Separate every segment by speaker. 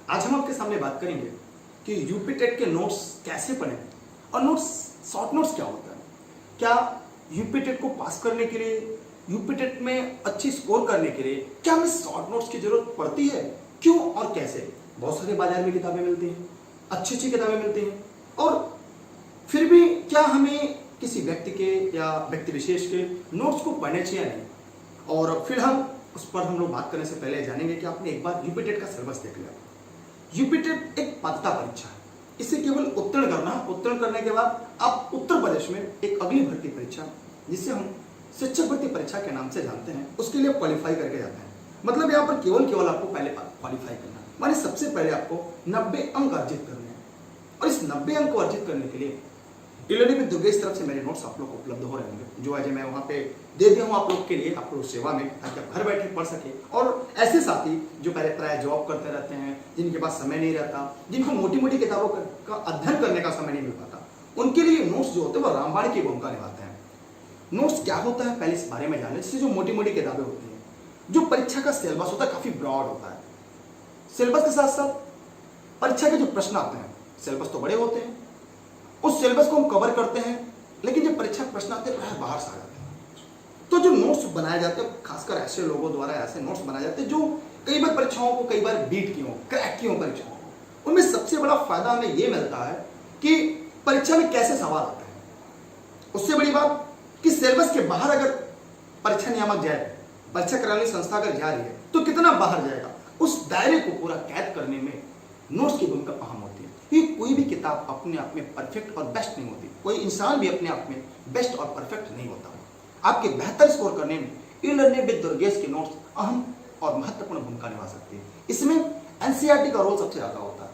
Speaker 1: आज हम आपके सामने बात करेंगे कि यूपी टेट के नोट्स कैसे पढ़ें और नोट्स शॉर्ट नोट्स क्या होता है। क्या यूपी टेट को पास करने के लिए, यूपी टेट में अच्छी स्कोर करने के लिए क्या हमें शॉर्ट नोट्स की जरूरत पड़ती है, क्यों और कैसे। बहुत सारे बाजार में किताबें मिलती हैं, अच्छी अच्छी किताबें मिलती हैं, और फिर भी क्या हमें किसी व्यक्ति के या व्यक्ति विशेष के नोट्स को पढ़ने चाहिए या नहीं। और फिर हम उस पर हम लोग बात करने से पहले जानेंगे कि आपने एक बार यूपी टेट का सिलेबस देख लिया। यूपी टेट एक पात्रता परीक्षा है, इसे केवल उत्तीर्ण करना, उत्तीर्ण करने के बाद आप उत्तर प्रदेश में एक अगली भर्ती परीक्षा जिसे हम शिक्षक भर्ती परीक्षा के नाम से जानते हैं, उसके लिए क्वालिफाई करके जाते हैं। मतलब यहाँ पर केवल आपको पहले क्वालिफाई करना है, माने सबसे पहले आपको 90 अंक अर्जित करने हैं। और इस 90 अंक को अर्जित करने के लिए इलर्निंग विद दुर्गेश तरफ से मेरे नोट्स आप लोग को उपलब्ध हो रहे होंगे, जो आज मैं वहाँ पे दे दिया हूँ आप लोग के लिए, आप लोग सेवा में, ताकि आप घर बैठे पढ़ सके। और ऐसे साथी जो पहले प्राय जॉब करते रहते हैं, जिनके पास समय नहीं रहता, जिनको मोटी मोटी किताबों का अध्ययन करने का समय नहीं मिल पाता, उनके लिए नोट्स जो होते हैं वो रामबाण की भूमिका निभाते हैं। नोट्स क्या होता है पहले इस बारे में जाने। जैसे जो मोटी मोटी किताबें होती हैं, जो परीक्षा का सिलेबस होता है काफी ब्रॉड होता है। सिलेबस के साथ साथ परीक्षा के जो प्रश्न आते हैं, सिलेबस तो बड़े होते हैं, उस सिलेबस को हम कवर करते हैं, लेकिन जब परीक्षा प्रश्न आते हैं प्राय बाहर से आ जाते हैं। तो जो नोट्स बनाए जाते हैं, खासकर ऐसे लोगों द्वारा ऐसे नोट्स बनाए जाते हैं जो कई बार परीक्षाओं को कई बार बीट की हो, क्रैक की हो परीक्षाओं को। उनमें सबसे बड़ा फायदा हमें यह मिलता है कि परीक्षा में कैसे सवाल आते हैं। उससे बड़ी बात कि सिलेबस के बाहर अगर परीक्षा नियामक जाए, परीक्षा कराने संस्था अगर जा रही है, तो कितना बाहर जाएगा, उस दायरे को पूरा कैद करने में नोट्स की भूमिका अहम होती है। कि कोई भी किताब अपने आप में परफेक्ट और बेस्ट नहीं होती, कोई इंसान भी अपने आप में बेस्ट और परफेक्ट नहीं होता। आपके बेहतर स्कोर करने में ई-लर्निंग विद दुर्गेश के नोट्स अहम और महत्वपूर्ण भूमिका निभा सकती है। इसमें एनसीईआरटी का रोल सबसे ज्यादा होता है,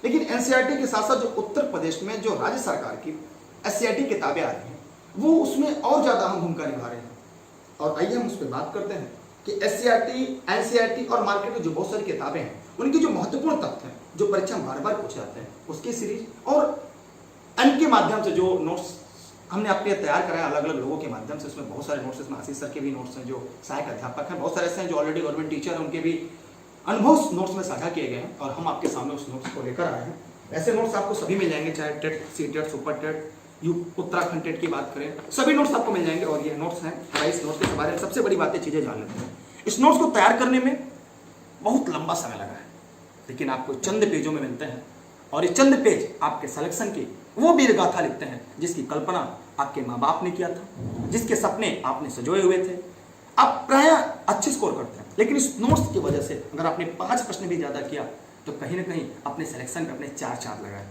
Speaker 1: लेकिन एनसीईआरटी के साथ साथ जो उत्तर प्रदेश में जो राज्य सरकार की एससीईआरटी किताबें आ रही हैं, वो उसमें और ज्यादा अहम भूमिका निभा रहे हैं। और आइए हम उस पर बात करते हैं कि एससीईआरटी, एनसीईआरटी और मार्केट में जो बहुत सारी किताबें हैं, उनकी जो महत्वपूर्ण तथ्य हैं, जो परीक्षा में बार बार पूछे जाते हैं, उसकी सीरीज और के माध्यम से जो नोट्स हमने अपने तैयार कराया अलग अलग लोगों के माध्यम से, उसमें बहुत सारे नोट्स, इसमें आशीष सर के भी नोट्स हैं जो सहायक अध्यापक हैं, बहुत सारे ऐसे हैं जो ऑलरेडी गवर्नमेंट टीचर हैं, उनके भी अनुभव नोट्स में साझा किए गए हैं और हम आपके सामने उस नोट्स को लेकर आए हैं। ऐसे नोट्स आपको सभी मिल जाएंगे, चाहे TET, C TET, super TET, Uttarakhand TET की बात करें, सभी नोट्स आपको मिल जाएंगे। और ये नोट्स हैं, इस नोट्स के बारे में सबसे बड़ी बातें चीजें जान लेते हैं। इस नोट्स को तैयार करने में बहुत लंबा समय लगा है, लेकिन आपको चंद पेजों में मिलते हैं। और ये चंद पेज आपके सिलेक्शन की वो वीर गाथा लिखते हैं जिसकी कल्पना आपके माँ बाप ने किया था, जिसके सपने आपने सजोए हुए थे। आप प्राय अच्छे स्कोर करते हैं, लेकिन इस नोट्स की वजह से अगर आपने 5 प्रश्न भी ज्यादा किया तो कहीं ना कहीं अपने सिलेक्शन पे अपने 4 चांद लगाए।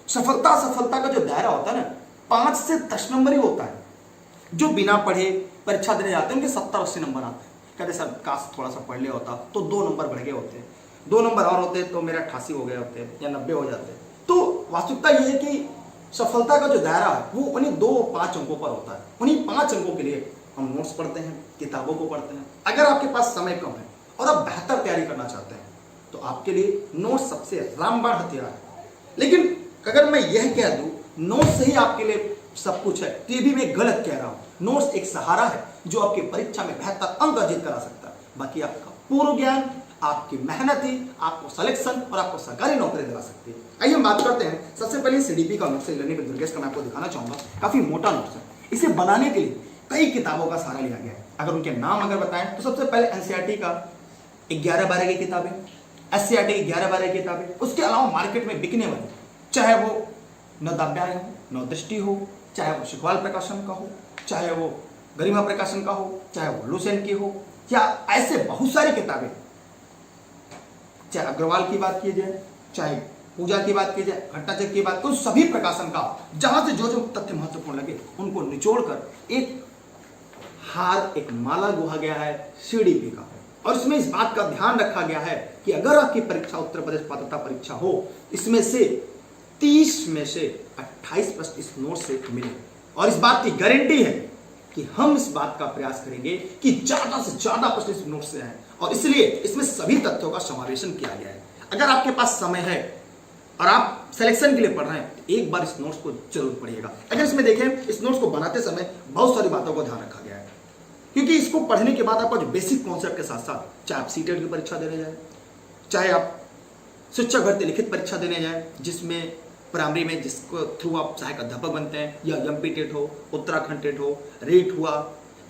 Speaker 1: सफलता का जो दायरा होता है ना, 5 से 10 नंबर ही होता है। जो बिना पढ़े परीक्षा देने जाते हैं उनके 70-80 नंबर आते हैं। कहते सर काश थोड़ा सा पढ़ लिया होता तो 2 नंबर बढ़ गए होते, 2 नंबर और होते तो मेरा 88 हो गए होते या 90 हो जाते। तो वास्तविकता ये है कि सफलता का जो दायरा है वो उन्हीं 2-5 अंकों पर होता है। उन्हीं 5 अंकों के लिए हम नोट्स पढ़ते हैं, किताबों को पढ़ते हैं। अगर आपके पास समय कम है और आप बेहतर तैयारी करना चाहते हैं तो आपके लिए नोट्स सबसे रामबाण हथियार है। लेकिन अगर मैं यह कह दूं नोट्स से ही आपके लिए सब कुछ है, तो ये भी मैं गलत कह रहा हूं। नोट्स एक सहारा है जो आपकी परीक्षा में बेहतर अंक अर्जित करा सकता है। बाकी आपका पूर्ण ज्ञान, आपकी मेहनत ही आपको सिलेक्शन और आपको सरकारी नौकरी दिला सकती है। आइए हम बात करते हैं। सबसे पहले सीडीपी का नोट्स, ई-लर्निंग विद दुर्गेश का मैं आपको दिखाना चाहूंगा। काफी मोटा नोट्स है, इसे बनाने के लिए कई किताबों का सहारा लिया गया है। अगर उनके नाम अगर बताएं तो सबसे पहले एनसीईआरटी का 11-12 की किताबें, एससीईआरटी की 11-12 की किताबें, उसके अलावा मार्केट में बिकने वाली, चाहे वो नवदाव्याय हो, नवदृष्टि हो, चाहे वो शिकवाल प्रकाशन का हो, चाहे वो गरिमा प्रकाशन का हो, चाहे वो लुसेंट की हो, या ऐसे बहुत सारी किताबें, चाहे अग्रवाल की बात की जाए, चाहे पूजा की बात की जाए, भट्टाचार्य की बात, तो सभी प्रकाशन का जहां से जो जो तथ्य महत्वपूर्ण लगे उनको निचोड़कर एक हार, एक माला गुहा गया है सीडीपी का। और इसमें इस बात का ध्यान रखा गया है कि अगर आपकी परीक्षा उत्तर प्रदेश पात्रता परीक्षा हो, इसमें से 30 में से 28 प्रश्न इस नोट से मिले। और इस बात की गारंटी है कि हम इस बात का प्रयास करेंगे कि ज्यादा से ज्यादा प्रश्न इस नोट से आए, और इसलिए इसमें सभी तथ्यों का समावेशन किया गया है। अगर आपके पास समय है और आप सिलेक्शन के लिए पढ़ रहे हैं तो एक बार इस नोट्स को जरूर पढ़िएगा। अगर इसमें देखें, इस नोट्स को बनाते समय बहुत सारी बातों को ध्यान रखा गया है, क्योंकि इसको पढ़ने के बाद आपका जो बेसिक कॉन्सेप्ट के साथ साथ, चाहे आप सीटेट की परीक्षा देने जाए, चाहे आप शिक्षक भर्ती लिखित परीक्षा देने जाए, जिसमें प्राइमरी में जिसको थ्रू आप सहायक अध्यापक बनते हैं, या एमपी टेट हो, उत्तराखंड टेट हो, रेट हुआ,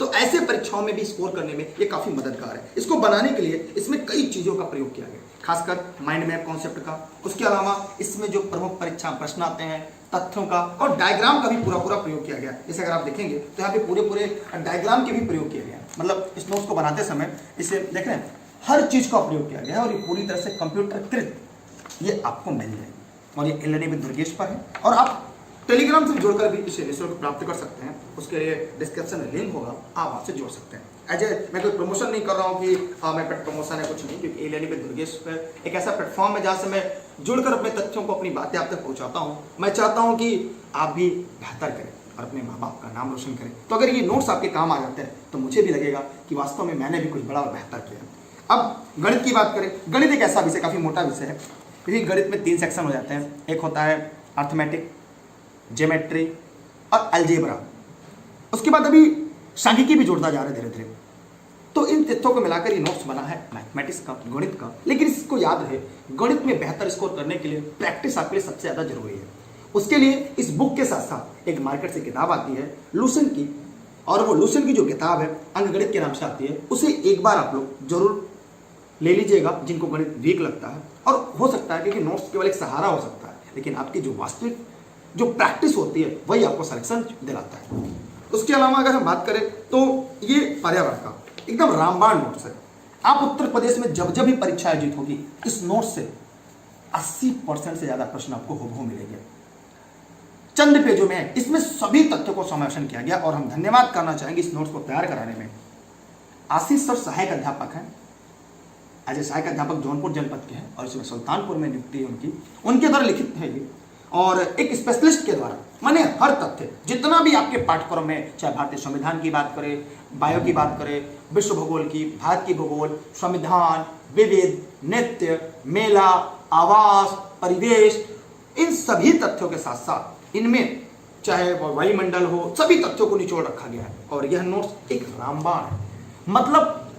Speaker 1: तो ऐसे परीक्षाओं में भी स्कोर करने में ये काफी मददगार है। इसको बनाने के लिए इसमें कई चीजों का प्रयोग किया गया, खासकर माइंड मैप कॉन्सेप्ट का। उसके अलावा इसमें जो प्रमुख परीक्षा प्रश्न आते हैं, तथ्यों का और डायग्राम का भी पूरा प्रयोग किया गया। जैसे अगर आप देखेंगे तो यहाँ पे पूरे डायग्राम के भी प्रयोग किए गए, मतलब इस नोट्स को बनाते समय इसे देख रहे हैं, हर चीज का प्रयोग किया गया है और ये पूरी तरह से कंप्यूटरकृत ये आपको मिल जाएगी। और ये एलएनए विद दुर्गेश पर है, और आप टेलीग्राम से जोड़कर भी इसे निःशुल्क प्राप्त कर सकते हैं। उसके लिए डिस्क्रिप्शन में लिंक होगा, आप वहाँ से जोड़ सकते हैं। मैं कोई प्रमोशन नहीं कर रहा हूँ कि मैं पेड प्रमोशन है, कुछ नहीं, क्योंकि एलएनए विद दुर्गेश पर एक ऐसा प्लेटफॉर्म है जहाँ से मैं जुड़कर अपने तथ्यों को, अपनी बातें आप तक पहुँचाता हूँ। मैं चाहता हूँ कि आप भी बेहतर करें और अपने माँ बाप का नाम रोशन करें। तो अगर ये नोट्स आपके काम आ जाते हैं तो मुझे भी लगेगा कि वास्तव में मैंने भी कुछ बड़ा और बेहतर किया। अब गणित की बात करें, गणित एक ऐसा विषय, काफ़ी मोटा विषय है, क्योंकि गणित में 3 सेक्शन हो जाते हैं। एक होता है अर्थमेटिक, ज्योमेट्री और अलजेब्रा। उसके बाद अभी सांख्यिकी भी जोड़ता जा रहा है धीरे धीरे। तो इन तथ्यों को मिलाकर ये नोट्स बना है मैथमेटिक्स का, गणित का। लेकिन इसको याद है, गणित में बेहतर स्कोर करने के लिए प्रैक्टिस आपके लिए सबसे ज़्यादा जरूरी है। उसके लिए इस बुक के साथ साथ एक मार्केट से किताब आती है लूसेंट की, और वो लूसेंट की जो किताब है अंकगणित के नाम से आती है, उसे एक बार आप लोग जरूर ले लीजिएगा जिनको गणित वीक लगता है। और हो सकता है क्योंकि नोट्स केवल एक सहारा हो सकता है, लेकिन आपकी जो वास्तविक जो प्रैक्टिस होती है वही आपको सिलेक्शन दिलाता है। उसके अलावा अगर हम बात करें तो ये पर्यावरण का एकदम रामबाण नोट्स है। आप उत्तर प्रदेश में जब जब भी परीक्षा आयोजित होगी, इस नोट से 80% से ज्यादा प्रश्न आपको हूबहू मिलेंगे। चंद पेजों में है, इसमें सभी तथ्यों को समावेशन किया गया। और हम धन्यवाद करना चाहेंगे इस नोट्स को तैयार कराने में आशीष सर सहायक अध्यापक हैं, एज ए सहायक अध्यापक जौनपुर जनपद के हैं, और इसमें सुल्तानपुर में नियुक्ति है उनके द्वारा लिखित है ये, और एक स्पेशलिस्ट के द्वारा। माने हर तथ्य जितना भी आपके पाठ्यक्रम में, चाहे भारतीय संविधान की बात करें, बायो की बात करें, विश्व भूगोल की, भारत की भूगोल, संविधान, विविध, नृत्य, मेला, आवास, परिवेश, इन सभी तथ्यों के साथ साथ इनमें चाहे वायुमंडल हो, सभी तथ्यों को निचोड़ रखा गया है। और यह नोट्स एक रामबाण है, मतलब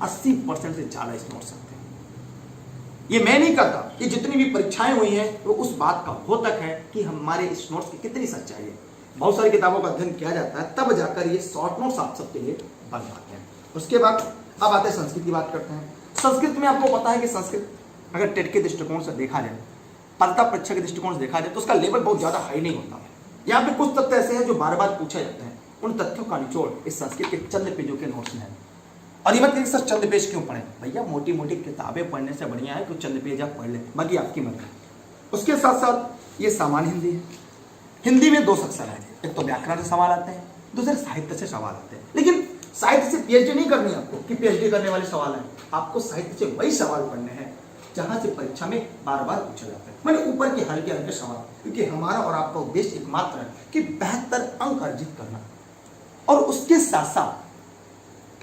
Speaker 1: 80% से ज्यादा इस नोट्स सकते हैं। ये मैं नहीं करता, ये जितनी भी परीक्षाएं हुई हैं वो उस बात का द्योतक है कि हमारे इस नोट्स की कितनी सच्चाई है। बहुत सारी किताबों का अध्ययन किया जाता है, तब जाकर ये शॉर्ट नोट्स आप सबके लिए बन पाते हैं। उसके बाद अब आते हैं संस्कृत की बात करते हैं। संस्कृत में आपको पता है कि संस्कृत अगर टेट के दृष्टिकोण से देखा जाए, पात्रता परीक्षा के दृष्टिकोण से देखा जाए, तो उसका लेवल बहुत ज्यादा हाई नहीं होता। यहाँ पे कुछ तथ्य ऐसे हैं जो बार बार पूछे जाते हैं, उन तथ्यों का निचोड़ इस संस्कृत के चंद पेजों के नोट्स में है। और ये मत कहिए सर चंद पेज क्यों पढ़े, भैया मोटी मोटी किताबें पढ़ने से बढ़िया है कुछ चंद पेज आप पढ़ ले, बाकी आपकी मर्जी। उसके साथ साथ ये सामान्य हिंदी है। हिंदी में 2 सेक्शन है, एक तो व्याकरण से सवाल आते हैं, दूसरे साहित्य से सवाल आते हैं। लेकिन साहित्य से पीएचडी नहीं करनी आपको कि पीएचडी करने वाले सवाल हैं, आपको साहित्य से वही सवाल पढ़ने हैं जहां से परीक्षा में बार बार पूछा जाता है, मैंने ऊपर के हल्के हल्के सवाल, क्योंकि हमारा और आपका उद्देश्य एकमात्र है कि बेहतर अंक अर्जित करना। और उसके साथ साथ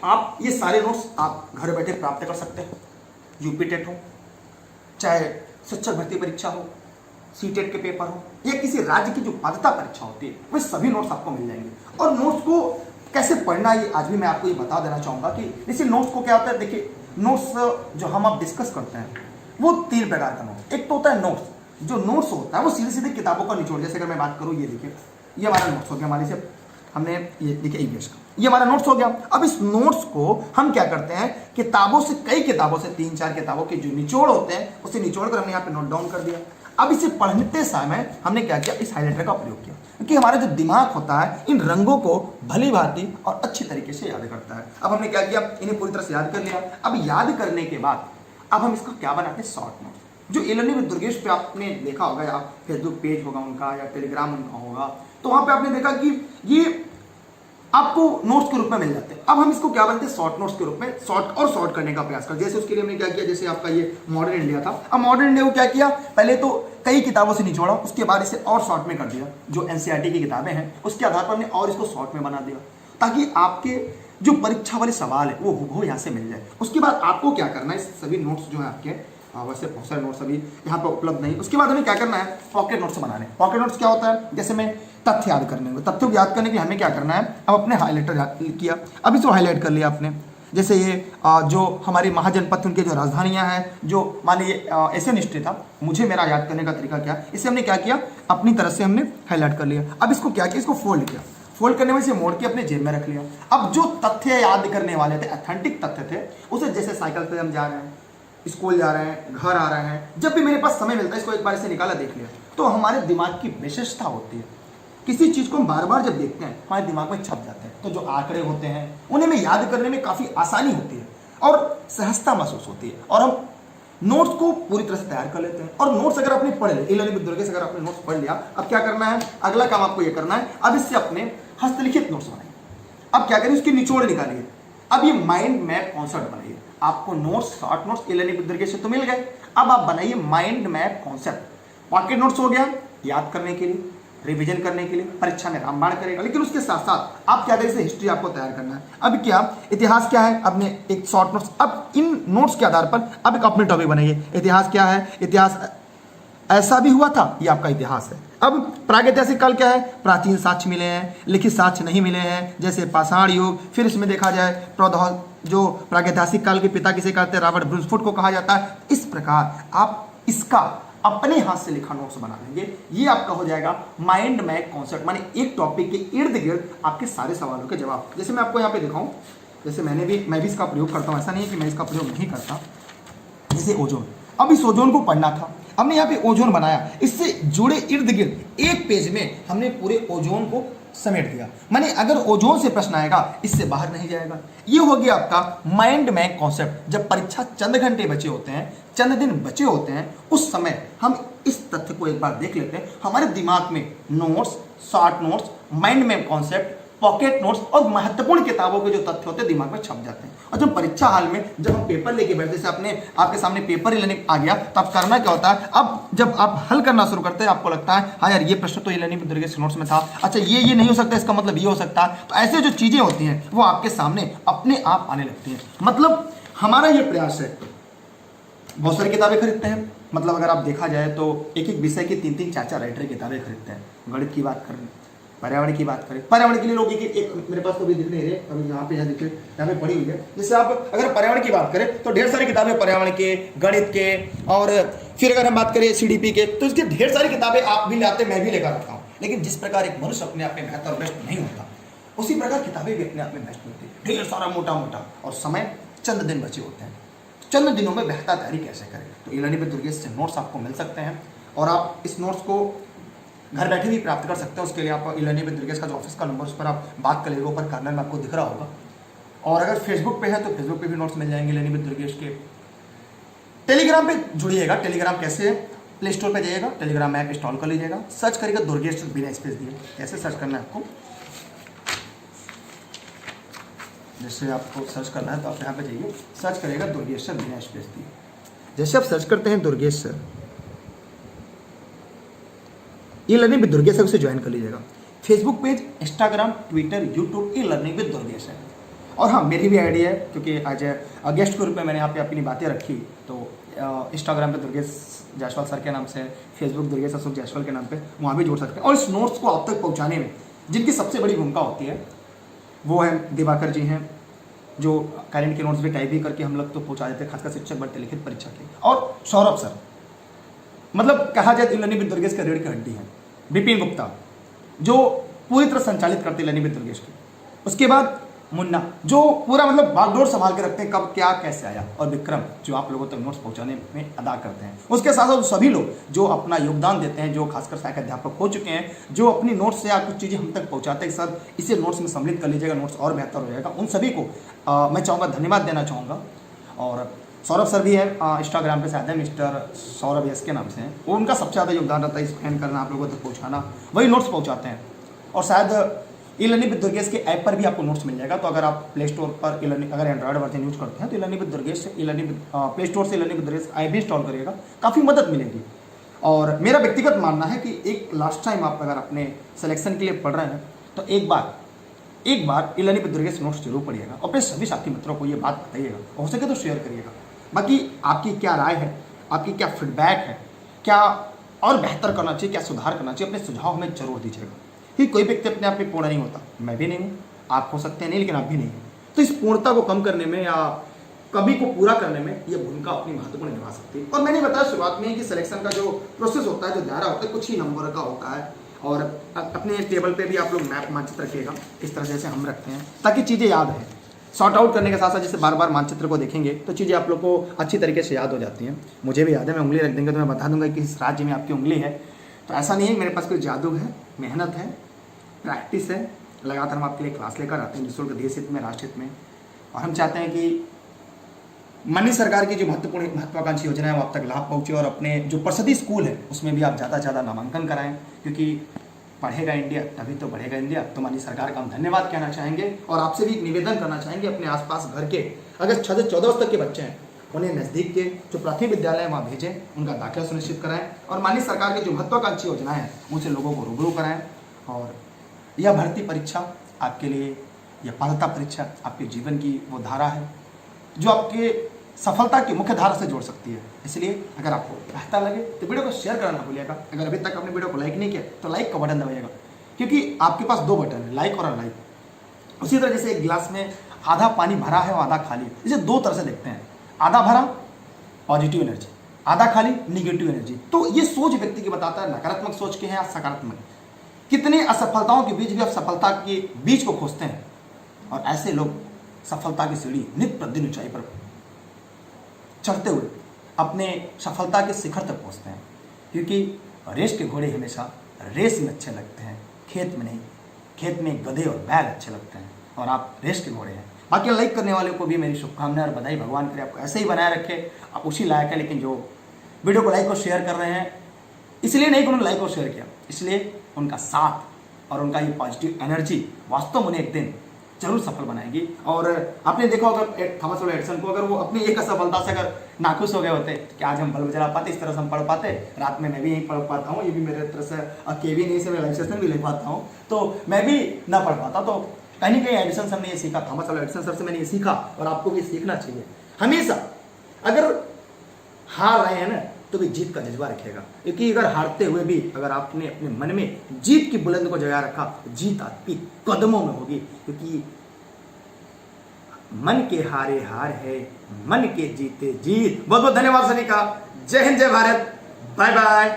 Speaker 1: आप ये सारे नोट्स आप घर बैठे प्राप्त कर सकते हैं। यूपी टेट हो, चाहे शिक्षक भर्ती परीक्षा हो, सीटेट के पेपर हो, या किसी राज्य की जो पात्रता परीक्षा होती है, वे सभी नोट्स आपको मिल जाएंगे। और नोट्स को कैसे पढ़ना है आज भी मैं आपको ये बता देना चाहूंगा कि जैसे नोट्स को क्या होता है। देखिए नोट्स जो हम आप डिस्कस करते हैं वो 3 प्रकार का नोट्स। एक तो होता है नोट्स, जो नोट्स होता है वो सीधे सीधे किताबों का निचोड़। जैसे अगर मैं बात करूँ, ये देखिए ये हमारा नोट्स हो गया, हमारे से हमने ये देखिए इंग्लिश का, ये हमारा नोट्स हो गया। अब इस नोट्स को हम क्या करते हैं, किताबों से, कई किताबों से, 3-4 किताबों के जो निचोड़ होते हैं उसे निचोड़ कर हमने यहाँ पे नोट डाउन कर दिया। अब इसे पढ़ते समय हमने क्या किया, इस हाइलाइटर का प्रयोग किया, क्योंकि हमारा जो दिमाग होता है इन रंगों को भली भांति और अच्छी तरीके से याद करता है। अब हमने क्या किया, इन्हें पूरी तरह से याद कर लिया। अब याद करने के बाद अब हम इसका क्या बनाते हैं, शॉर्ट नोट। जो एलएनए विद दुर्गेश पे आपने देखा होगा, या फेसबुक पेज होगा उनका, या टेलीग्राम उनका होगा, तो वहां पे आपने देखा कि ये आपको नोट्स के रूप में मिल जाते हैं। अब हम इसको क्या बनते हैं, शॉर्ट नोट्स के रूप में शॉर्ट करने का प्रयास कर। जैसे उसके लिए हमने क्या किया, जैसे आपका ये मॉडर्न इंडिया था, अब मॉडर्न इंडिया को क्या किया, पहले तो कई किताबों से निचोड़ा, उसके बाद इसे और शॉर्ट में कर दिया। जो एनसीईआरटी की किताबें हैं उसके आधार पर हमने और इसको शॉर्ट में बना दिया, ताकि आपके जो परीक्षा वाले सवाल है वो हूबहू यहाँ से मिल जाए। उसके बाद आपको क्या करना है, सभी नोट्स जो है आपके, वैसे बहुत सारे नोट्स अभी यहाँ पर उपलब्ध नहीं, उसके बाद हमें क्या करना है, पॉकेट नोट्स बनाने। पॉकेट नोट्स क्या होता है, जैसे मैं तथ्य याद करने को, तथ्यों को याद करने के लिए हमें क्या करना है, अब अपने हाईलाइटर किया, अब इसको हाईलाइट कर लिया आपने। जैसे ये जो हमारी महाजनपद थी उनकी जो राजधानियां हैं, जो मान लीजिए एशियन हिस्ट्री था, मुझे मेरा याद करने का तरीका क्या, इसे हमने क्या किया, अपनी तरह से हमने हाईलाइट कर लिया। अब इसको क्या किया, इसको फोल्ड किया, फोल्ड करने में से मोड़ के अपने जेब में रख लिया। अब जो तथ्य याद करने वाले थे, ऑथेंटिक तथ्य थे, उसे जैसे साइकिल पे हम जा रहे हैं, स्कूल जा रहे हैं, घर आ रहे हैं, जब भी मेरे पास समय मिलता है इसको एक बार से निकाला देख लिया, तो हमारे दिमाग की विशेषता होती है। किसी चीज को हम बार बार जब देखते हैं हमारे दिमाग में छप जाते हैं, तो जो आंकड़े होते हैं उन्हें में याद करने में काफी आसानी होती है और सहजता महसूस होती है, और हम नोट्स को पूरी तरह से तैयार कर लेते हैं। और नोट्स अगर आपने पढ़ लिया, ई-लर्निंग विद दुर्गेश अगर आपने नोट्स पढ़ लिया, अब क्या करना है, अगला काम आपको ये करना है, अब इससे अपने हस्तलिखित नोट्स बनाइए। अब क्या करिए, उसकी निचोड़ निकालिए। अब ये माइंड मैप कॉन्सेप्ट बनाइए। आपको notes, short notes e-learning with Durgesh से तो मिल गए, अब आप बनाइए mind map concept. Pocket notes हो गया याद करने के लिए, रिवीजन करने के लिए, परीक्षा में रामबाण करेगा, लेकिन उसके साथ साथ आप क्या करें, हिस्ट्री आपको तैयार करना है। अब क्या, इतिहास क्या है, आपने एक शॉर्ट नोट्स, अब इन नोट्स के आधार पर अब एक अपने टॉपिक बनाइए। इतिहास क्या है, इतिहास ऐसा भी हुआ था, ये आपका इतिहास है। अब प्रागैतिहासिक काल क्या है, प्राचीन साक्ष्य मिले हैं, लिखित साक्ष्य नहीं मिले हैं, जैसे पाषाण युग। फिर इसमें देखा जाए जो प्रागैतिहासिक काल के पिता किसे कहते हैं, रॉबर्ट ब्रूसफुट को कहा जाता है। इस प्रकार आप इसका अपने हाथ से लिखा नोट्स बना लेंगे, ये आपका हो जाएगा माइंड मैप कॉन्सेप्ट, माने एक टॉपिक के इर्द गिर्द आपके सारे सवालों के जवाब। जैसे मैं आपको यहाँ पे दिखाऊं, जैसे मैं भी इसका प्रयोग करता हूँ, ऐसा नहीं है कि मैं इसका प्रयोग नहीं करता। जैसे ओजोन, अब इस ओजोन को पढ़ना था, हमने यहाँ पे ओजोन बनाया, इससे जुड़े इर्द गिर्द एक पेज में हमने पूरे ओजोन को समेट दिया। माने अगर ओजोन से प्रश्न आएगा, इससे बाहर नहीं जाएगा। ये हो गया आपका माइंड मैप कॉन्सेप्ट। जब परीक्षा चंद घंटे बचे होते हैं, चंद दिन बचे होते हैं, उस समय हम इस तथ्य को एक बार देख लेते हैं, हमारे दिमाग में notes, short notes, mind map concept, pocket notes और महत्वपूर्ण किताबों के जो तथ्य होते हैं दिमाग में छप जाते हैं। और जब परीक्षा हाल में जब हम पेपर लेके बैठते, जैसे आपके सामने पेपर ई-लर्निंग आ गया, तो अब करना क्या होता है, अब जब आप हल करना शुरू करते हैं, आपको लगता है हाँ यार ये प्रश्न तो ई-लर्निंग विद दुर्गेश नोट्स में था, अच्छा ये नहीं हो सकता, इसका मतलब ये हो सकता है। तो ऐसे जो चीजें होती हैं वो आपके सामने अपने आप आने लगती हैं। मतलब हमारा ये प्रयास है, बहुत सारी किताबें खरीदते हैं, मतलब अगर आप देखा जाए तो एक एक विषय की 3-3, 4-4 राइटर किताबें खरीदते हैं। गणित की बात करें, पर्यावरण की बात करें, पर्यावरण के लिए लोग एक मेरे पास तो भी दिख नहीं रहे, अभी यहाँ पे दिखे, यहाँ पे पड़ी हुई है। जैसे आप अगर पर्यावरण की बात करें तो ढेर सारी किताबें पर्यावरण के, गणित के, और फिर अगर हम बात करें सीडीपी के, तो इसकी ढेर सारी किताबें आप भी लाते, मैं भी लेकर आता हूँ। लेकिन जिस प्रकार एक मनुष्य अपने आप में बेहतर और बेस्ट नहीं होता, उसी प्रकार किताबें भी अपने आप में बेस्ट होती है। ढेर सारा मोटा मोटा, और समय चंद दिन बचे होते हैं, चंद दिनों में बेहतर तैयारी कैसे करें। तो ई-लर्निंग विद दुर्गेश से नोट्स आपको मिल सकते हैं, और आप इस नोट्स को घर बैठे भी प्राप्त कर सकते हैं। उसके लिए आप ई-लर्निंग विद दुर्गेश का जो ऑफिस का नंबर, उस पर आप बात कर लीजिएगा, ऊपर कार्नर में आपको दिख रहा होगा। और अगर फेसबुक पे है तो फेसबुक पे भी नोट्स मिल जाएंगे ई-लर्निंग विद दुर्गेश के। टेलीग्राम पे जुड़िएगा। टेलीग्राम कैसे है, प्ले स्टोर पर जाइएगा, टेलीग्राम ऐप इंस्टॉल कर लीजिएगा, सर्च करिएगा दुर्गेश बिना स्पेस दिए। कैसे सर्च करना है आपको, जैसे आपको सर्च करना है तो आप यहाँ पे जाइए, सर्च करिएगा दुर्गेश सर बिना स्पेस दिए। जैसे आप सर्च करते हैं Durgesh sir, e-learning with Durgesh sir, उसे ज्वाइन कर लीजिएगा। Facebook page, Instagram, Twitter, YouTube, e-learning with Durgesh है। और हाँ, मेरी भी आईडी है, क्योंकि आज गेस्ट के रूप में मैंने यहाँ पे अपनी बातें रखी, तो इंस्टाग्राम पे दुर्गेश जायसवाल सर के नाम से, फेसबुक दुर्गेश अशोक जायसवाल के नाम पे, वहाँ भी जोड़ सकते हैं। और इस नोट्स को आप तक पहुँचाने में जिनकी सबसे बड़ी भूमिका होती है वो है दिवाकर जी हैं, जो करेंट के नोट्स भी टाइप भी करके हम लोग तो पहुँचा देते हैं, खासकर शिक्षक बढ़ते लिखित परीक्षा के। और सौरभ सर, मतलब कहा जाए तो ई-लर्निंग विद दुर्गेश का रीढ़ की हड्डी है। विपिन गुप्ता, जो पूरी तरह संचालित करते हैं ई-लर्निंग विद दुर्गेश की। उसके बाद मुन्ना, जो पूरा मतलब बागडोर संभाल के रखते हैं, कब क्या कैसे आया। और विक्रम, जो आप लोगों तक नोट्स पहुंचाने में अदा करते हैं। उसके साथ साथ सभी लोग जो अपना योगदान देते हैं, जो खासकर सहायक अध्यापक हो चुके हैं, जो अपनी नोट्स से आप कुछ चीज़ें हम तक पहुंचाते हैं, सर इसे नोट्स में सम्मिलित कर लीजिएगा, नोट्स और बेहतर हो जाएगा। उन सभी को मैं चाहूँगा, धन्यवाद देना चाहूँगा। और सौरभ सर भी है इंस्टाग्राम पे, शायद है मिस्टर सौरभ यस के नाम से हैं, वो उनका सबसे ज़्यादा योगदान रहता है स्कैन करना, आप लोगों तक पहुँचाना, वही नोट्स पहुँचाते हैं। और शायद ई-लर्निंग विद दुर्गेश के ऐप पर भी आपको नोट्स मिल जाएगा। तो अगर आप प्ले स्टोर पर ई-लर्निंग, अगर एंड्रॉयड वर्जन यूज करते हैं तो ई-लर्निंग विद दुर्गेश से प्ले स्टोर से ई-लर्निंग विद दुर्गेश ऐप भी इंस्टॉल करिएगा, काफ़ी मदद मिलेगी। और मेरा व्यक्तिगत मानना है कि एक लास्ट टाइम आप अगर अपने सिलेक्शन के लिए पढ़ रहे हैं तो एक बार ई-लर्निंग विद दुर्गेश नोट्स जरूर पढ़िएगा, और अपने सभी साथी मित्रों को ये बात बताइएगा, हो सके तो शेयर करिएगा। बाकी आपकी क्या राय है, आपकी क्या फीडबैक है, क्या और बेहतर करना चाहिए, क्या सुधार करना चाहिए, अपने सुझाव हमें जरूर दीजिएगा। कि कोई व्यक्ति अपने आप में पूर्ण नहीं होता, मैं भी नहीं हूँ, आप हो सकते हैं नहीं, लेकिन आप भी नहीं हैं। तो इस पूर्णता को कम करने में या कमी को पूरा करने में यह भूमिका अपनी महत्वपूर्ण निभा सकती है। और मैंने बताया शुरुआत में कि सिलेक्शन का जो प्रोसेस होता है, जो दायरा होता है, कुछ ही नंबर का होता है। और अपने टेबल पे भी आप लोग मैप मानचित्र रखिएगा, इस तरह जैसे हम रखते हैं, ताकि चीज़ें याद हैं। सॉर्ट आउट करने के साथ साथ जैसे बार बार मानचित्र को देखेंगे तो चीज़ें आप लोग को अच्छी तरीके से याद हो जाती हैं। मुझे भी याद है, मैं उंगली रख देंगे तो मैं बता दूंगा कि इस राज्य में आपकी उंगली है। तो ऐसा नहीं है मेरे पास कोई जादू है, मेहनत है, प्रैक्टिस है। लगातार हम आपके लिए क्लास लेकर आते हैं निःशुल्क, देश हित में, राष्ट्र हित में। और हम चाहते हैं कि मनी सरकार की जो महत्वाकांक्षी योजना है वो आप तक लाभ पहुँचे, और अपने जो परिषदीय स्कूल है उसमें भी आप ज़्यादा से ज़्यादा नामांकन कराएं, क्योंकि पढ़ेगा इंडिया तभी तो बढ़ेगा इंडिया। तो माननीय सरकार का हम धन्यवाद कहना चाहेंगे और आपसे भी एक निवेदन करना चाहेंगे, अपने आसपास घर के अगर 6 से 14 वर्ष तक के बच्चे हैं उन्हें नज़दीक के जो प्राथमिक विद्यालय है वहाँ भेजें, उनका दाखिला सुनिश्चित कराएं और माननीय सरकार की जो महत्वाकांक्षी योजनाएं हैं उनसे लोगों को रूबरू कराएं। और यह भर्ती परीक्षा आपके लिए, यह पात्रता परीक्षा आपके जीवन की वो धारा है जो आपके सफलता की मुख्य धारा से जोड़ सकती है। इसलिए अगर आपको बेहतर लगे तो वीडियो को शेयर करना ना भूलिएगा। अगर अभी तक आपने वीडियो को लाइक नहीं किया तो लाइक का बटन दबाइएगा, क्योंकि आपके पास 2 बटन है, लाइक और अनलाइक। उसी तरह जैसे एक गिलास में आधा पानी भरा है और आधा खाली, इसे 2 तरह से देखते हैं। आधा भरा पॉजिटिव एनर्जी, आधा खाली निगेटिव एनर्जी। तो ये सोच व्यक्ति की बताता है नकारात्मक सोच के हैं या सकारात्मक। कितने असफलताओं के बीच भी आप सफलता के बीच को खोजते हैं, और ऐसे लोग सफलता की सीढ़ी नित्य प्रतिदिन ऊंचाई पर चढ़ते हुए अपने सफलता के शिखर तक पहुंचते हैं। क्योंकि रेस के घोड़े हमेशा रेस में अच्छे लगते हैं, खेत में नहीं। खेत में गधे और बैल अच्छे लगते हैं, और आप रेस के घोड़े हैं। बाकी लाइक करने वाले को भी मेरी शुभकामनाएं और बधाई। भगवान करे आपको ऐसे ही बनाए रखे, आप उसी लायक है। लेकिन जो वीडियो को लाइक और शेयर कर रहे हैं, इसलिए नहीं कि उन्होंने लाइक और शेयर किया, इसलिए उनका साथ और उनका ये पॉजिटिव एनर्जी वास्तव में उन्हें एक दिन जरूर सफल बनाएगी। और आपने देखा होगा थॉमस अल्वा एडिसन को, अगर वो अपनी एक असफलता से अगर नाखुश हो गए होते कि आज हम बल्ब जला पाते, इस तरह से हम पढ़ पाते, रात में मैं भी यहीं पढ़ पाता हूँ, ये भी मेरे तरह से केवी नहीं से मैं लाइव सेशन भी ले पाता हूँ, तो मैं भी ना पढ़ पाता। तो कहीं ना कहीं एडिसन से हमने ये सीखा, थॉमस अल्वा एडिसन सर से मैंने ये सीखा, और आपको भी सीखना चाहिए। हमेशा अगर हार रहे हैं ना तो भी जीत का जज्बा रखेगा, क्योंकि अगर हारते हुए भी अगर आपने अपने मन में जीत की बुलंद को जगा रखा, जीत आपकी कदमों में होगी। क्योंकि मन के हारे हार है, मन के जीते जीत। बहुत बहुत धन्यवाद सभी का। जय हिंद, जय भारत, बाय बाय।